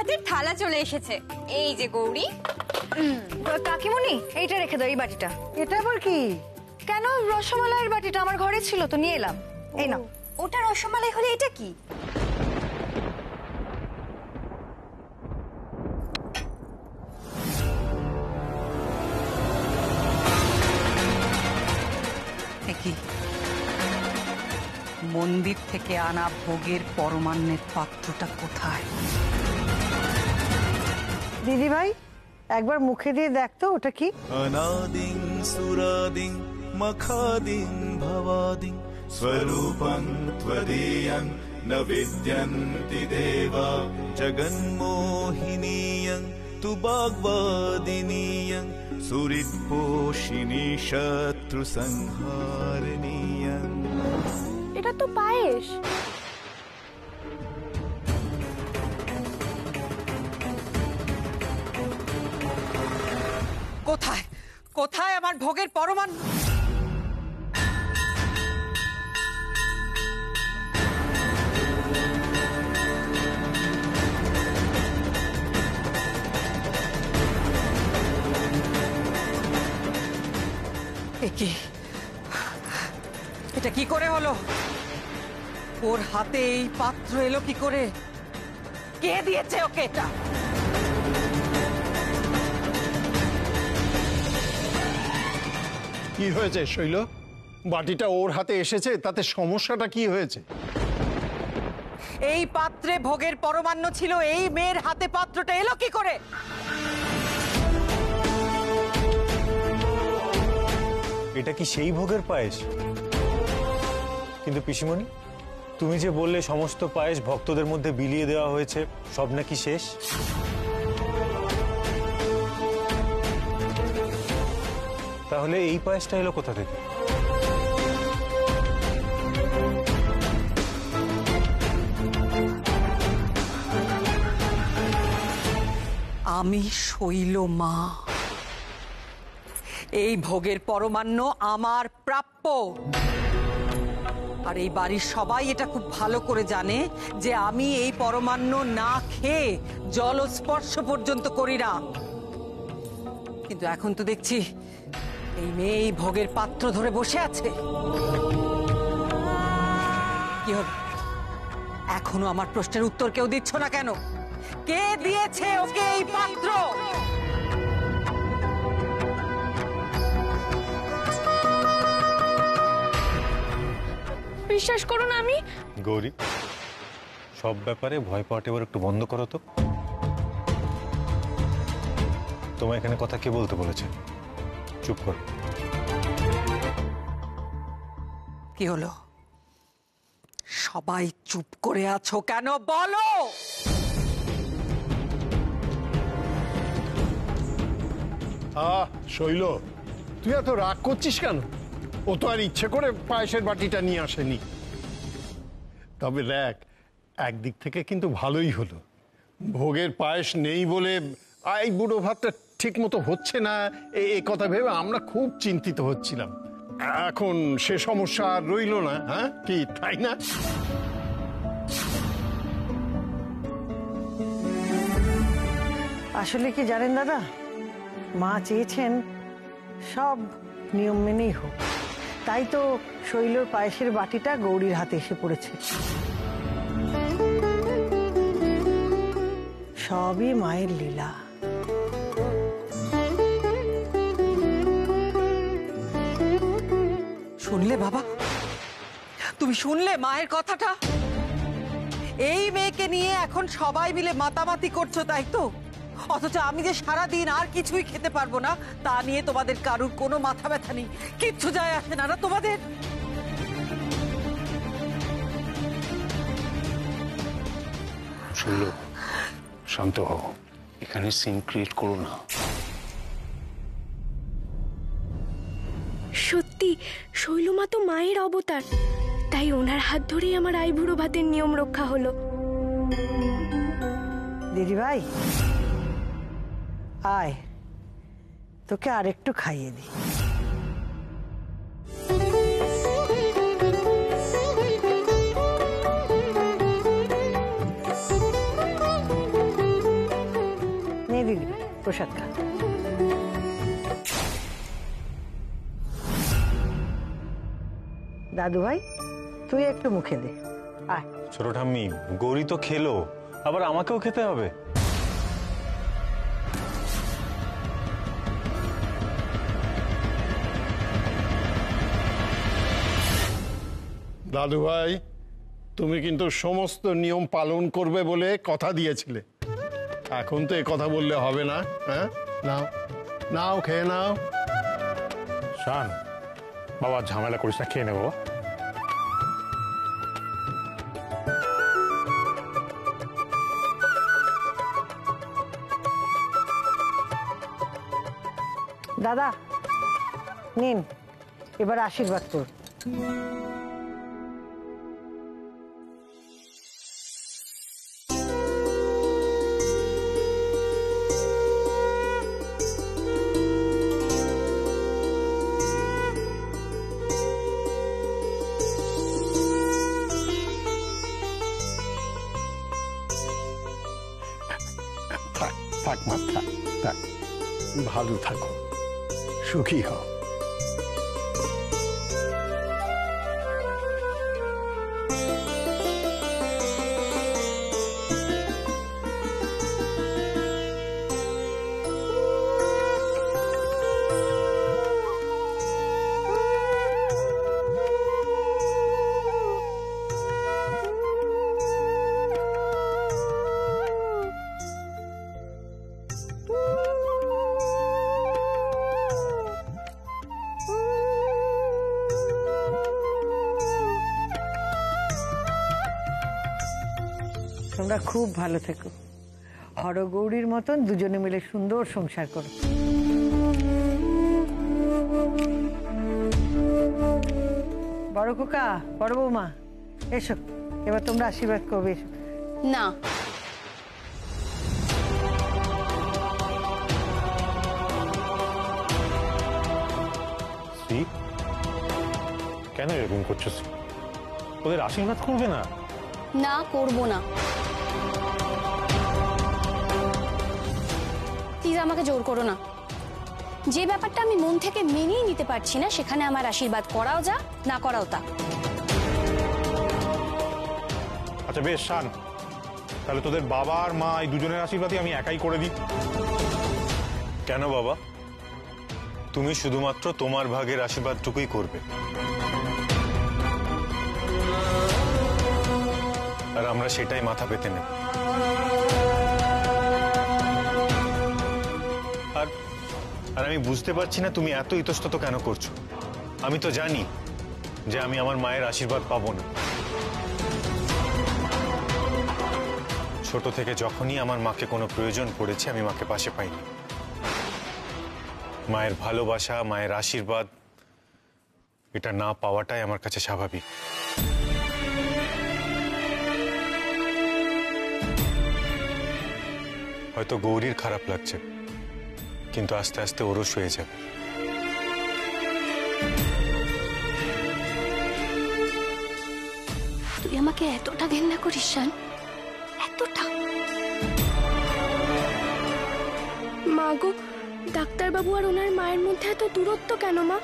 হাতের থালা চলে এসেছে। এই যে গৌরী। কাকিমুনি, এইটা রেখে দাও, এই বাটিটা। এটা আবার কি? কেন, রসমালাইয়ের বাটিটা আমার ঘরে ছিল তো নিয়ে এলাম। এই না। ওটা রসমালাই হলে এটা কি? কি মন্দির থেকে আনা ভোগের পরমান্নের পাত্রটা কোথায়? দিদি ভাই, একবার মুখে দিয়ে দেখতো ওটা কি। অনাদিং সুরাদিং মখাদিং ভবাদিং স্বরূপং ত্বদীয়ং ন বিদ্যন্তি দেবা জগন্মোহিনীয়ং তু বাগ্বাদিনীয়ং সুরিৎপোষিণী শত্রু সংহারিণীয়ং। এটা তো পায়েস। কোথায় কোথায় আমার ভোগের পরমান্ন? এটা কি করে হলো? ওর হাতে এই পাত্র এলো কি করে? কে দিয়েছে ওকে এটা? কি হয়েছে শৈল? বাটিটা ওর হাতে এসেছে, তাতে সমস্যাটা কি হয়েছে? এই পাত্রে ভোগের পরমান্ন ছিল, এই মেয়ের হাতে পাত্রটা এলো কি করে? এটা কি সেই ভোগের পায়েস? কিন্তু পিসিমণি, তুমি যে বললে সমস্ত পায়েস ভক্তদের মধ্যে বিলিয়ে দেওয়া হয়েছে, সব নাকি শেষ? তাহলে এই পায়েসটা এলো কোথা থেকে? আমি শৈল মা, এই ভোগের পরমান্ন আমার প্রাপ্য। আর এই বাড়ির সবাই এটা খুব ভালো করে জানে যে আমি এই পরমান্ন না খেয়ে জলস্পর্শ পর্যন্ত করি না। কিন্তু এখন তো দেখছি এই মেয়ে এই ভোগের পাত্র ধরে বসে আছে। কি হলো, এখনো আমার প্রশ্নের উত্তর কেউ দিচ্ছ না কেন? কে দিয়েছে ওকে এই পাত্র? বিশ্বাস করুন আমি। গৌরী, সব ব্যাপারে ভয় পাওয়াটা এবার একটু বন্ধ করো তো। তোমার এখানে কথা কে বলতে বলেছে? চুপ করো। কি হলো, সবাই চুপ করে আছো কেন? বলো। শৈল, তুই এত রাগ করছিস কেন? ও তো আর ইচ্ছে করে পায়েসের বাটিটা নিয়ে আসেনি। তবে দেখ, একদিক থেকে কিন্তু ভালোই হলো। ভোগের পায়েস নেই বলে এই বুড়ো ভাতটা ঠিক মতো হচ্ছে না, এই কথা ভেবে আমরা খুব চিন্তিত হচ্ছিলাম। এখন সে সমস্যা আর রইল না, হ্যাঁ কি তাই না? আসলে কি জানেন দাদা, মা চেয়েছেন সব নিয়ম মেনেই হোক, তাই তো শৈলর পায়েসের বাটিটা গৌরীর হাতে এসে পড়েছে। সবই মায়ের লীলা। শুনলে বাবা, তুমি শুনলে মায়ের কথাটা? এই মেয়েকে নিয়ে এখন সবাই মিলে মাতামাতি করছো, তাই তো? অথচ আমি যে সারাদিন আর কিছুই খেতে পারবো না, তা নিয়ে তোমাদের কারুর কোনো মাথা ব্যথা নেই, কিচ্ছু যায় আসে না তোমাদের। শৈল, শান্ত হও, এখানে সিন ক্রিয়েট করো না। সত্যি শৈলমা তো মায়ের অবতার, তাই ওনার হাত ধরেই আমার আইবুড়ো ভাতের নিয়ম রক্ষা হলো। দিদি ভাই আয়, তোকে আরেকটু খাইয়ে দিই। প্রসাদ খা। দাদু ভাই তুই একটু মুখে দে, আয়। ছোট ঠাম্মি, গৌরী তো খেলো, আবার আমাকেও খেতে হবে? দাদু ভাই, তুমি কিন্তু সমস্ত নিয়ম পালন করবে বলে কথা দিয়েছিলে, এখন তো এ কথা বললে হবে না। হ্যাঁ, নাও নাও, খেয়ে নাও। শান, বাবা ঝামেলা করিস না, খেয়ে নেবো। দাদা নিন, এবার আশীর্বাদ কর। থাক থাক মা, থাক থাক, ভালো থাকো, সুখী হও। তোমরা খুব ভালো থেকো, হরগৌরীর মতন দুজনে মিলে সুন্দর সংসার করো। বড় খোকা, বড় বৌমা, এসো, এবার তোমরা আশীর্বাদ করবে, এসো। না, শ্রী, কেন এরকম করছো শ্রী? ওদের আশীর্বাদ করবে না? না করব না। প্লিজ আমাকে জোর করো না। যে ব্যাপারটা আমি মন থেকে মেনেই নিতে পারছি না, সেখানে আমার আশীর্বাদ করাও যা, না করাও তা। আচ্ছা বেশ শান, তাহলে তোদের বাবা আর মা এই দুজনের আশীর্বাদই আমি একাই করে দিই। কেন বাবা, তুমি শুধুমাত্র তোমার ভাগের আশীর্বাদটুকুই করবে, আর আমরা সেটাই মাথা পেতে নেব। আর আমি বুঝতে পারছি না তুমি এত ইতস্তত কেন করছো। আমি তো জানি যে আমি আমার মায়ের আশীর্বাদ পাবো না। ছোট থেকে যখনই আমার মাকে কোনো প্রয়োজন পড়েছে, আমি মাকে পাশে পাইনি। মায়ের ভালোবাসা, মায়ের আশীর্বাদ, এটা না পাওয়াটাই আমার কাছে স্বাভাবিক। হয়তো গৌরীর খারাপ লাগছে, কিন্তু আস্তে আস্তে ওরও হয়ে যাবে। তুই আমাকে এতটা ঘেন্না করিস শান, এতটা? মা গো, ডাক্তারবাবু আর ওনার মায়ের মধ্যে এত দূরত্ব কেন মা?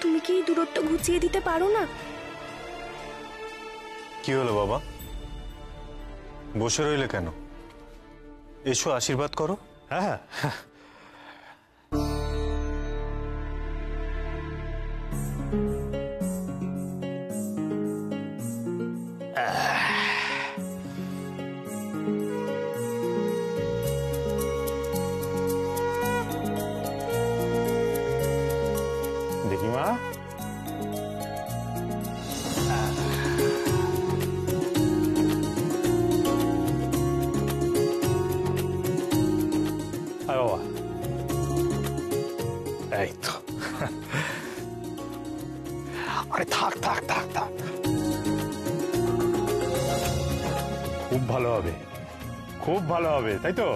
তুমি কি এই দূরত্ব ঘুচিয়ে দিতে পারো না? কি হলো বাবা, বসে রইলে কেন? এসো আশীর্বাদ করো। হ্যাঁ, দেখি মা। বাবা, এই তো। আরে থাক থাক থাক থাক, খুব ভালো হবে, খুব ভালো হবে, তাই তো?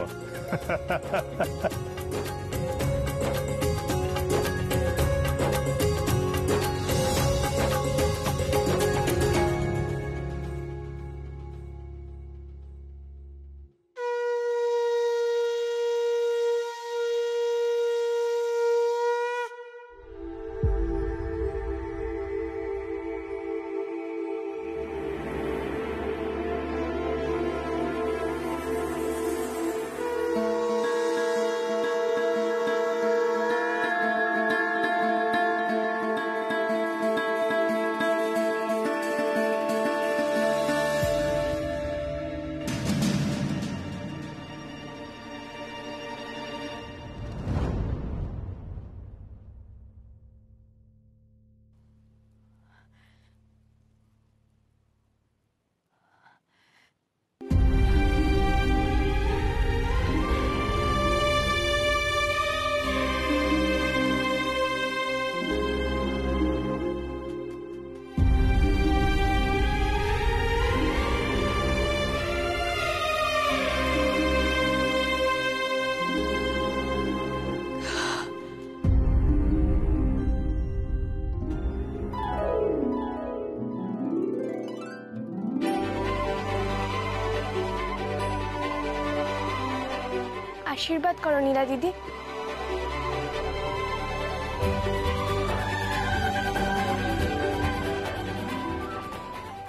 আশীর্বাদ করো নীলা দিদি।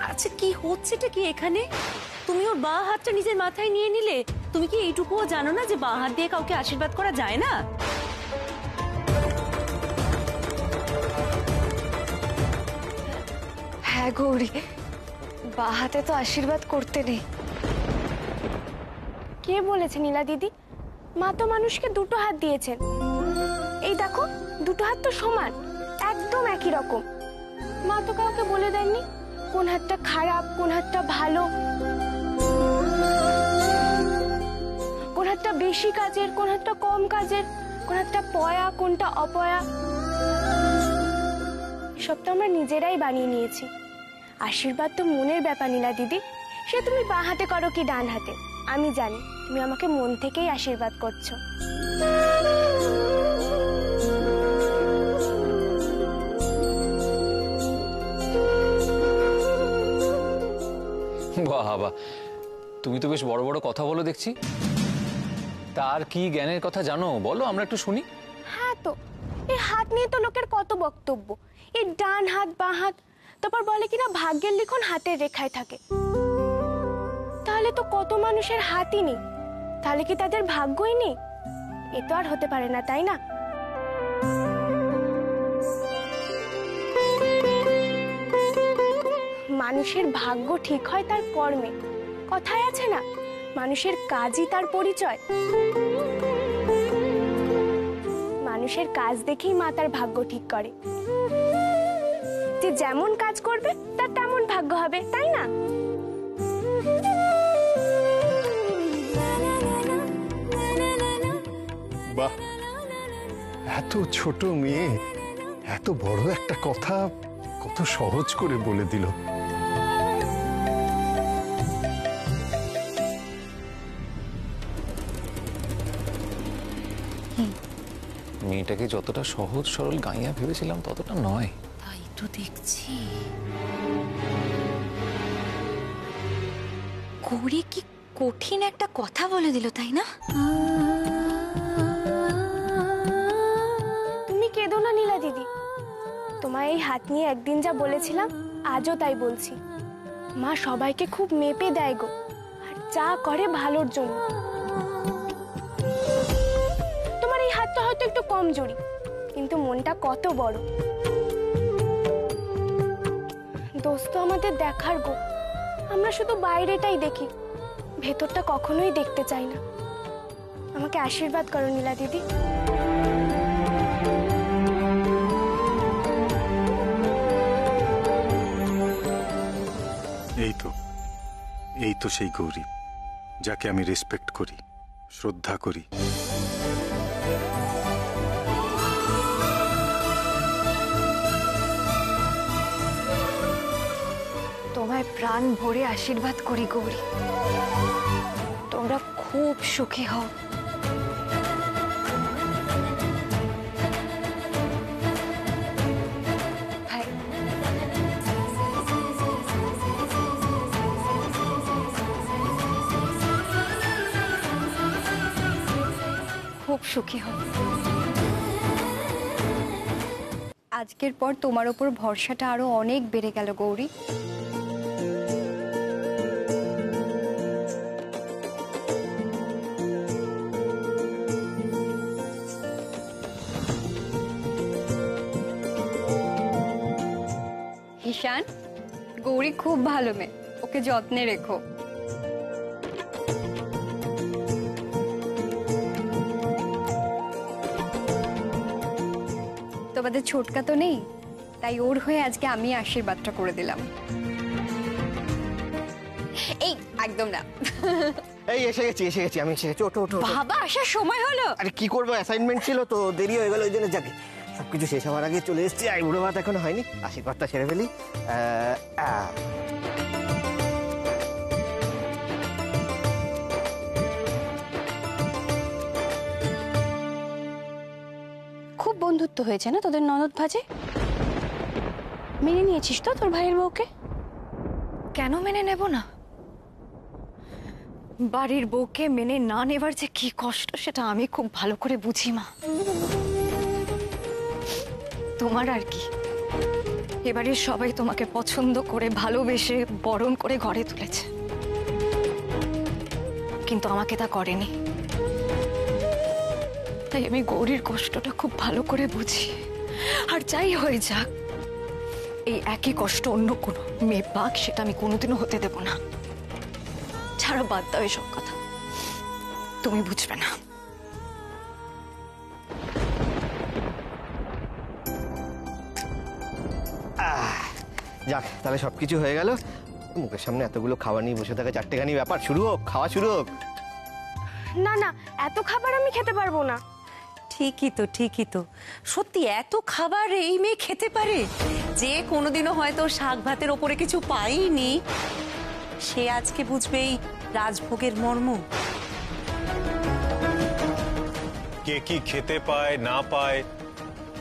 আচ্ছা কি হচ্ছেটা কি এখানে? তুমি ওর বাঁ হাতটা নিজের মাথায় নিয়ে নিলে। তুমি কি এইটুকুও জানো না যে বাঁ হাত দিয়ে কাউকে আশীর্বাদ করা যায় না? হ্যাঁ গৌরী, বা হাতে তো আশীর্বাদ করতে নেই। কে বলেছে নীলা দিদি? মা তো মানুষকে দুটো হাত দিয়েছেন। এই দেখো, দুটো হাত তো সমান, একদম একই রকম। মা তো কাউকে বলে দেননি কোন হাতটা খারাপ, কোন হাতটা ভালো, কোন হাতটা বেশি কাজের, কোন হাতটা কম কাজের, কোন হাতটা পয়া, কোনটা অপয়া। সব তো আমরা নিজেরাই বানিয়ে নিয়েছি। আশীর্বাদ তো মনের ব্যাপার নীলা দিদি। সে তুমি বাঁ হাতে করো কি ডান হাতে, আমি জানি তুমি আমাকে মন থেকেই আশীর্বাদ করছো। বাবা, তুমি তো বেশ বড় বড় কথা বলো দেখছি। তার কি জ্ঞানের কথা জানো বলো, আমরা একটু শুনি। হ্যাঁ তো, এই হাত নিয়ে তো লোকের কত বক্তব্য। এই ডান হাত বাঁ হাত, তারপর বলে কিনা ভাগ্যের লিখন হাতের রেখায় থাকে। তাহলে তো কত মানুষের হাতই নেই, তাহলে কি তাদের ভাগ্যই নেই? এ তো আর হতে পারে না, তাই না? মানুষের ভাগ্য ঠিক হয় তার কর্মে। কথায় আছে না, মানুষের কাজই তার পরিচয়। মানুষের কাজ দেখেই মা তার ভাগ্য ঠিক করে। যে যেমন কাজ করবে তার তেমন ভাগ্য হবে, তাই না? বাহ, এত ছোট মেয়ে এত বড় একটা কথা কত সহজ করে বলে দিল। মেয়েটাকে যতটা সহজ সরল গাইয়া ভেবেছিলাম ততটা নয়। তাই তো দেখছি। গৌরী কি কঠিন একটা কথা বলে দিল, তাই না? তুমি কেঁদো না নীলা দিদি। তোমায় এই হাত নিয়ে একদিন যা বলেছিলাম আজও তাই বলছি। মা সবাইকে খুব মেপে দেয় গো, আর যা করে ভালোর জন্য। তোমার এই হাতটা হয়তো একটু কমজোরি, কিন্তু মনটা কত বড়। দোষ তো আমাদের দেখার গো, আমরা শুধু বাইরেটাই দেখি, ভেতরটা কখনোই দেখতে চাই না। আমাকে আশীর্বাদ করো নীলা দিদি। এই তো সেই গৌরী যাকে আমি রেসপেক্ট করি, শ্রদ্ধা করি। তোমায় প্রাণ ভরে আশীর্বাদ করি গৌরী, তোমরা খুব সুখী হও। খুব সুখী হও। আজকের পর তোমার ওপর ভরসাটা আরো অনেক বেড়ে গেল গৌরী। ঈশান, গৌরী খুব ভালো মেয়ে, ওকে যত্নে রেখো। তোমাদের ছোটকা তো নেই, তাই ওর হয়ে আজকে আমি আশীর্বাদটা করে দিলাম। এই একদম না। এই এসে গেছি আমি এসে গেছি। ওঠো ওঠো। বাবা আসার সময় হলো। আরে কি করবো, অ্যাসাইনমেন্ট ছিল তো দেরি হয়ে গেল, ওই জন্য যাকে সবকিছু শেষ হওয়ার আগে চলে এসেছি। আইবুড়ো ভাত এখনো হয়নি, আশীর্বাদটা সেরে ফেলি। খুব বন্ধুত্ব হয়েছে না তোদের ননদ ভাজে? মেনে নিয়েছিস তো তোর ভাইয়ের বউকে? কেন মেনে নেব না? বাড়ির বউকে মেনে না নেবার যে কি কষ্ট সেটা আমি খুব ভালো করে বুঝি মা। তোমার আর কি, এবারে সবাই তোমাকে পছন্দ করে ভালোবেসে বরণ করে ঘরে তুলেছে, কিন্তু আমাকে তা করেনি। তাই আমি গৌরীর কষ্টটা খুব ভালো করে বুঝি। আর যাই হয়ে যাক, এই একই কষ্ট অন্য কোনো মেয়ে পাক সেটা আমি কোনোদিনও হতে দেব না। ছাড়ো, বাদ দাও এসব কথা, তুমি বুঝবে না। যাক, তাহলে সবকিছু হয়ে গেল। মুখের সামনে এতগুলো খাবার নিয়ে বসে থাকা চারটেখানি ব্যাপার, শুরু হোক, খাওয়া শুরু হোক। না না, এত খাবার আমি খেতে পারবো না। ঠিকই তো সত্যি এত খাবার এই মেয়ে খেতে পারে? যে কোনোদিনও হয়তো শাক ভাতের ওপরে কিছু পাইনি, সে আজকে বুঝবে এই রাজভোগের মর্ম। কে কি খেতে পায় না পায়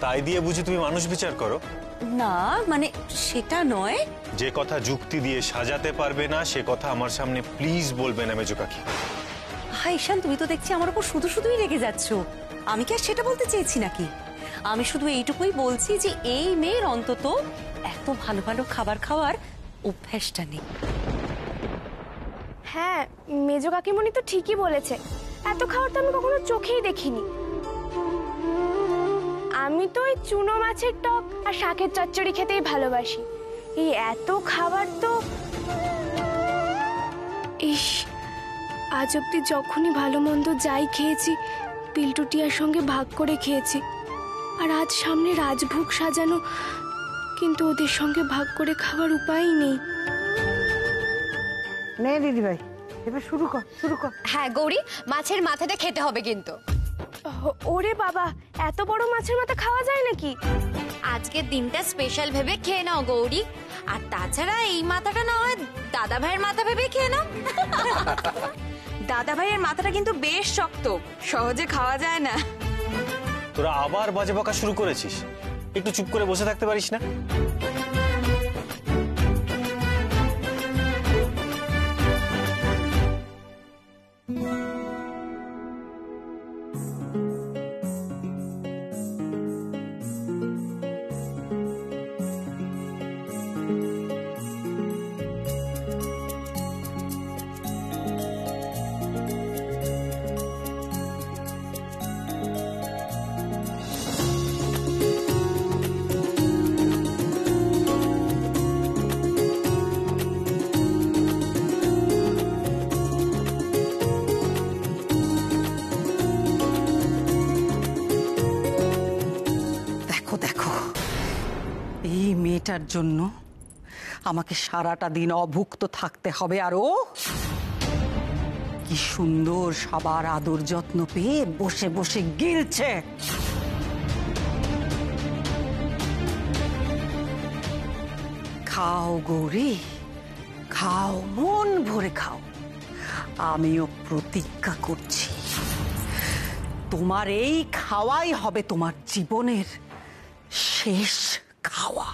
তাই দিয়ে বুঝি তুমি মানুষ বিচার করো? না মানে সেটা নয়। যে কথা যুক্তি দিয়ে সাজাতে পারবে না সে কথা আমার সামনে প্লিজ বলবে না মেজো কাকি। ঈশান, তুমি তো দেখছি আমার উপর শুধুই রেগে যাচ্ছ। আমি কি আর সেটা বলতে চেয়েছি নাকি? আমি শুধু এইটুকুই বলছি যে এই মেয়ের অন্তত এত ভালো ভালো খাবার খাওয়ার অভ্যাসটা নেই। হ্যাঁ, মেজো কাকিমণি তো ঠিকই বলেছে, এত খাবার তো আমি কখনো চোখেই দেখিনি। আমি তো ওই চুনো মাছের টক আর শাকের চচ্চড়ি খেতেই ভালোবাসি। এই এত খাবার তো ইস, আজ অব্দি যখনই ভালো মন্দ যাই খেয়েছি পিলটুটিয়ার সঙ্গে ভাগ করে খেয়েছি। আর আজ সামনে রাজভোগ সাজানো, কিন্তু ওদের সঙ্গে ভাগ করে খাবার উপায় নেই। নে দিদি ভাই, এবার শুরু কর। হ্যাঁ গৌরী, মাছের মাথাটা খেতে হবে কিন্তু। ওরে বাবা, এত বড় মাছের মাথা খাওয়া যায় নাকি? আজকের দিনটা স্পেশাল ভেবে খেয়ে নাও গৌরী। আর তাছাড়া এই মাথাটা না হয় দাদা ভাইয়ের মাথা ভেবে খেয়ে নাও। দাদা ভাইয়ের মাথাটা কিন্তু বেশ শক্ত, সহজে খাওয়া যায় না। তোরা আবার বাজে বকা শুরু করেছিস? একটু চুপ করে বসে থাকতে পারিস না? এই মেয়েটার জন্য আমাকে সারাটা দিন অভুক্ত থাকতে হবে। আর ও কি সুন্দর সবার আদর যত্ন পেয়ে বসে বসে গিলছে। খাও গৌরী, খাও, মন ভরে খাও। আমিও প্রতিজ্ঞা করছি, তোমার এই খাওয়াই হবে তোমার জীবনের শেষ খাওয়া।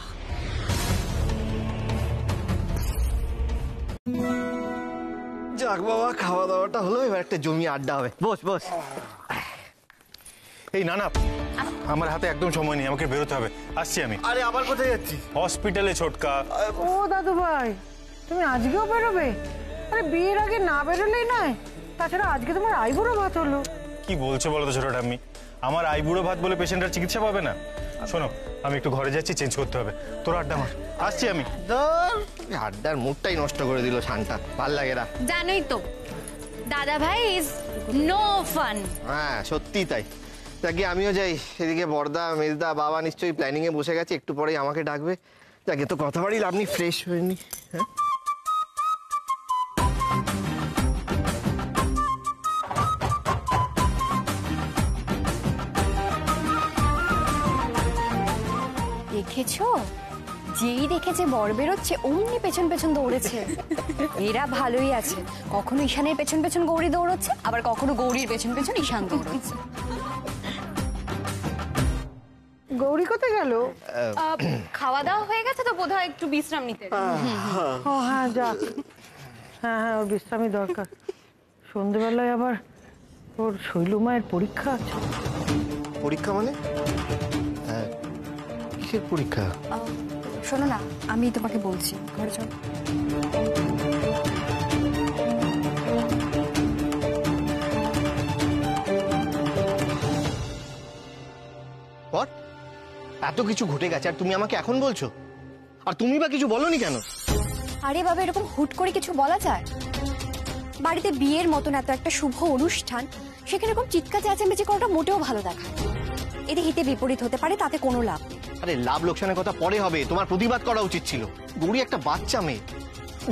যাক বাবা, খাওয়া দাওয়াটা হলো, এবার একটা জমি আড্ডা হবে। বস। এই না আমার হাতে একদম সময় নেই, আমাকে বেরোতে হবে। আসছি আমি। আরে আবার কোথায় যাচ্ছি? হসপিটালে ছোটকা। ও দাদু ভাই, তুমি আজকেও বেরোবে? আরে বিয়ের আগে না বেরোলেই নয়। তাছাড়া আজকে তোমার আইবুড়ো ভাত হলো। কি বলছো বলো তো ছোট ঠাম্মি? আমার আইবুড়ো ভাত বলে পেশেন্টের চিকিৎসা পাবে না? শোনো, আমি একটু ঘরে যাচ্ছি, চেঞ্জ করতে হবে। তোর আড্ডা মার, আসছি আমি। আড্ডার মুডটাই নষ্ট করে দিল শানটা, ভাল লাগে না। জানোই তো দাদা ভাই ইজ নো ফান। হ্যাঁ সত্যি তাই। তাকে আমিও যাই, এদিকে বর্দা মেজদা বাবা নিশ্চয়ই প্ল্যানিং এ বসে গেছে, একটু পরেই আমাকে ডাকবে। যাকে তো কথা বাড়ি লাভ নেই, ফ্রেশ হয়নি। হ্যাঁ দেখেছো, যেই দেখেছে বর বেরোচ্ছে অমনি পেছন পেছন দৌড়েছে। এরা ভালোই আছে, কখনো ঈশানের পেছন পেছন গৌরী দৌড়চ্ছে, আবার কখনো গৌরীর পেছন পেছন ঈশান দৌড়চ্ছে। গৌরী কোথায় গেল? খাওয়া দাওয়া হয়ে গেছে তো বোধহয় একটু বিশ্রাম নিতে। ও হ্যাঁ, যাক। হ্যাঁ, ওর বিশ্রামই দরকার। সন্ধেবেলায় আবার ওর শৈল মায়ের পরীক্ষা আছে। পরীক্ষা মানে? হ্যাঁ, কিসের পরীক্ষা? শোনো না, আমি তোমাকে বলছি, ঘরে চলো। What? এত কিছু ঘটে গেছে আর তুমি আমাকে এখন বলছো? আর তুমি বা কিছু বলনি কেন? আরে বাবা, এরকম হুট করে কিছু বলা যায়? বাড়িতে বিয়ের মতন এত একটা শুভ অনুষ্ঠান, সেখানে এরকম চিৎকার চেঁচামেচি করাটা মোটেও ভালো দেখা। এতে হিতে বিপরীত হতে পারে, তাতে কোনো লাভ নেই। আরে লাভ লোকসানের কথা পরে হবে, তোমার প্রতিবাদ করা উচিত ছিল। গৌরী একটা বাচ্চা মেয়ে,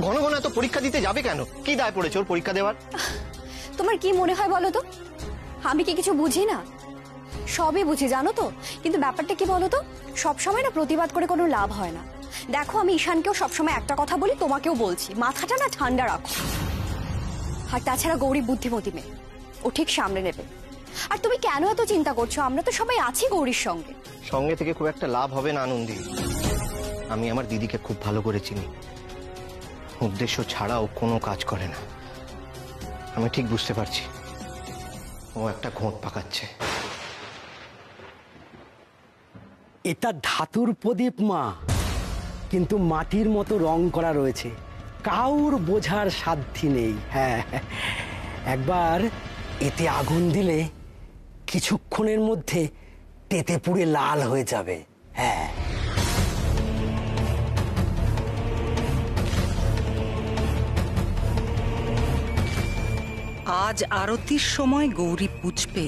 ঘন ঘন এত পরীক্ষা দিতে যাবে কেন? কি দায় পড়েছে ওর পরীক্ষা দেওয়ার? তোমার কি মনে হয় বলো তো? আমি কি কিছু বুঝি না? সবই বুঝি, জানো তো। কিন্তু ব্যাপারটা কি বলো তো, সবসময় না প্রতিবাদ করে কোনো লাভ হয় না। দেখো, আমি ঈশানকেও সবসময় একটা কথা বলি, তোমাকেও বলছি, মাথাটা না ঠান্ডা রাখো। আর তাছাড়া গৌরী বুদ্ধিমতী মেয়ে, ও ঠিক সামনে নেবে। আর তুমি কেন এত চিন্তা করছো? আমরা তো সবাই আছি গৌরীর সঙ্গে। সঙ্গে থেকে খুব একটা লাভ হবে না আনন্দী। আমি আমার দিদিকে খুব ভালো করে চিনি, উদ্দেশ্য ছাড়া ও কোনো কাজ করে না। আমি ঠিক বুঝতে পারছি ও একটা ঘোঁট পাকাচ্ছে। এটা ধাতুর প্রদীপ মা, কিন্তু মাটির মতো রং করা রয়েছে, কাউর বোঝার সাধ্যি নেই। হ্যাঁ, একবার এতে আগুন দিলে কিছুক্ষণের মধ্যে তেতে পুড়ে লাল হয়ে যাবে। হ্যাঁ, আজ আরতির সময় গৌরী বুঝবে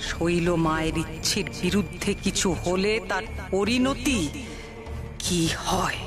শৈল মায়ের ইচ্ছের বিরুদ্ধে কিছু হলে তার পরিণতি কি হয়।